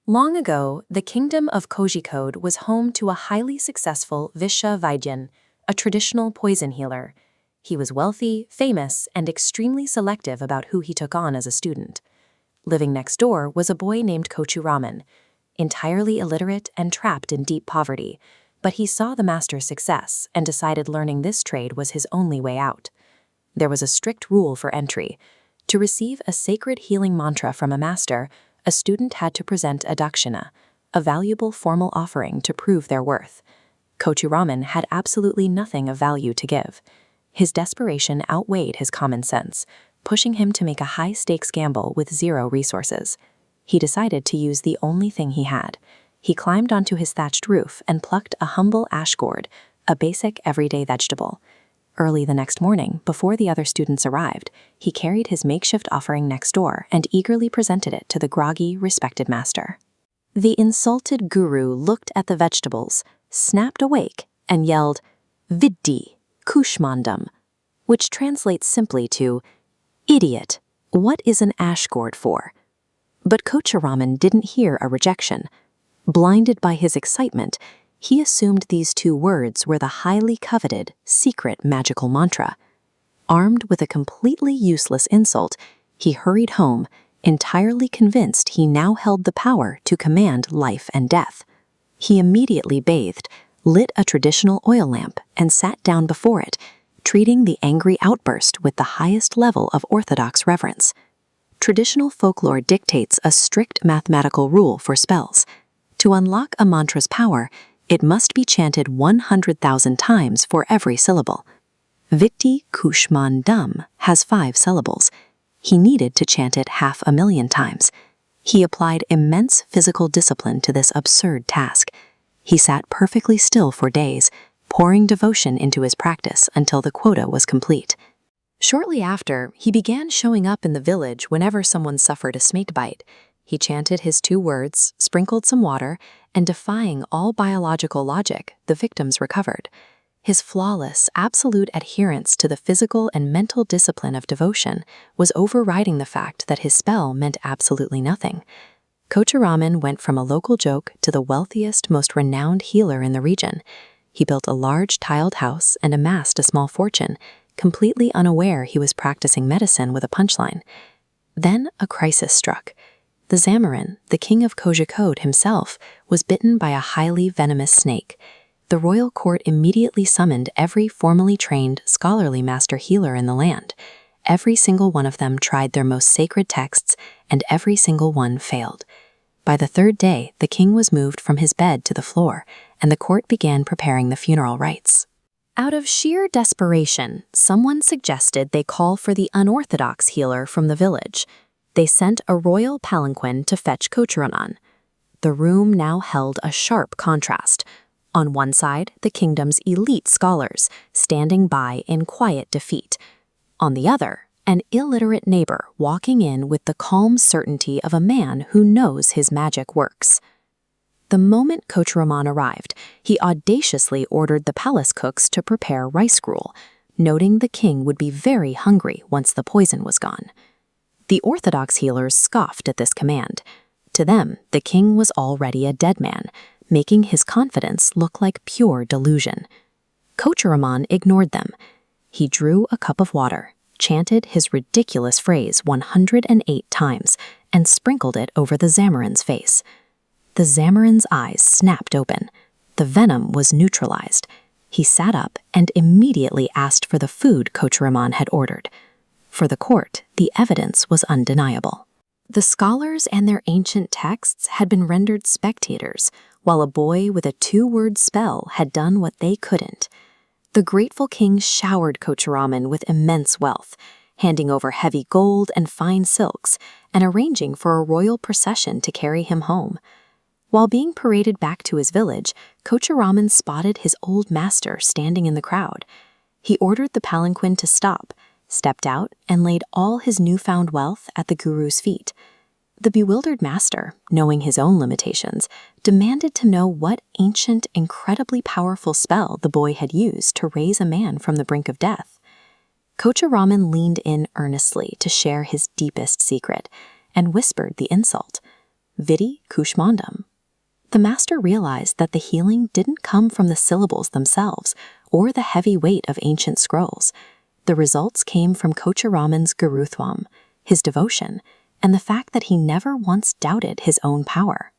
Long ago, the kingdom of Kozhikode was home to a highly successful Visha Vaidyan, a traditional poison healer. He was wealthy, famous, and extremely selective about who he took on as a student. Living next door was a boy named Kochuraman, entirely illiterate and trapped in deep poverty, but he saw the master's success and decided learning this trade was his only way out. There was a strict rule for entry. To receive a sacred healing mantra from a master, a student had to present a dakshina, a valuable formal offering to prove their worth. Kochuraman had absolutely nothing of value to give. His desperation outweighed his common sense, pushing him to make a high-stakes gamble with zero resources. He decided to use the only thing he had. He climbed onto his thatched roof and plucked a humble ash gourd, a basic everyday vegetable. Early the next morning, before the other students arrived, he carried his makeshift offering next door and eagerly presented it to the groggy, respected master. The insulted guru looked at the vegetables, snapped awake, and yelled, "Vidhi, Kushmandam," which translates simply to, "Idiot, what is an ash gourd for?" But Kochuraman didn't hear a rejection. Blinded by his excitement, he assumed these two words were the highly coveted, secret magical mantra. Armed with a completely useless insult, he hurried home, entirely convinced he now held the power to command life and death. He immediately bathed, lit a traditional oil lamp, and sat down before it, treating the angry outburst with the highest level of orthodox reverence. Traditional folklore dictates a strict mathematical rule for spells. To unlock a mantra's power, it must be chanted 100,000 times for every syllable. Vidhi Kushmandam has 5 syllables. He needed to chant it 500,000 times. He applied immense physical discipline to this absurd task. He sat perfectly still for days, pouring devotion into his practice until the quota was complete. Shortly after, he began showing up in the village whenever someone suffered a snake bite. He chanted his 2 words, sprinkled some water, and defying all biological logic, the victims recovered. His flawless, absolute adherence to the physical and mental discipline of devotion was overriding the fact that his spell meant absolutely nothing. Kochuraman went from a local joke to the wealthiest, most renowned healer in the region. He built a large tiled house and amassed a small fortune, completely unaware he was practicing medicine with a punchline. Then a crisis struck. The Zamarin, the king of Kozhikode himself, was bitten by a highly venomous snake. The royal court immediately summoned every formally trained, scholarly master healer in the land. Every single one of them tried their most sacred texts, and every single one failed. By the 3rd day, the king was moved from his bed to the floor, and the court began preparing the funeral rites. Out of sheer desperation, someone suggested they call for the unorthodox healer from the village. They sent a royal palanquin to fetch Kochuraman. The room now held a sharp contrast. On one side, the kingdom's elite scholars, standing by in quiet defeat. On the other, an illiterate neighbor walking in with the calm certainty of a man who knows his magic works. The moment Kochuraman arrived, he audaciously ordered the palace cooks to prepare rice gruel, noting the king would be very hungry once the poison was gone. The orthodox healers scoffed at this command. To them, the king was already a dead man, making his confidence look like pure delusion. Kochuraman ignored them. He drew a cup of water, chanted his ridiculous phrase 108 times, and sprinkled it over the Zamarin's face. The Zamarin's eyes snapped open. The venom was neutralized. He sat up and immediately asked for the food Kochuraman had ordered. For the court, the evidence was undeniable. The scholars and their ancient texts had been rendered spectators, while a boy with a 2-word spell had done what they couldn't. The grateful king showered Kochuraman with immense wealth, handing over heavy gold and fine silks, and arranging for a royal procession to carry him home. While being paraded back to his village, Kochuraman spotted his old master standing in the crowd. He ordered the palanquin to stop, stepped out, and laid all his newfound wealth at the guru's feet. The bewildered master, knowing his own limitations, demanded to know what ancient, incredibly powerful spell the boy had used to raise a man from the brink of death. Kochuraman leaned in earnestly to share his deepest secret, and whispered the insult. Vidhi, Kushmandam. The master realized that the healing didn't come from the syllables themselves or the heavy weight of ancient scrolls. The results came from Kochuraman's Guruthwam, his devotion, and the fact that he never once doubted his own power.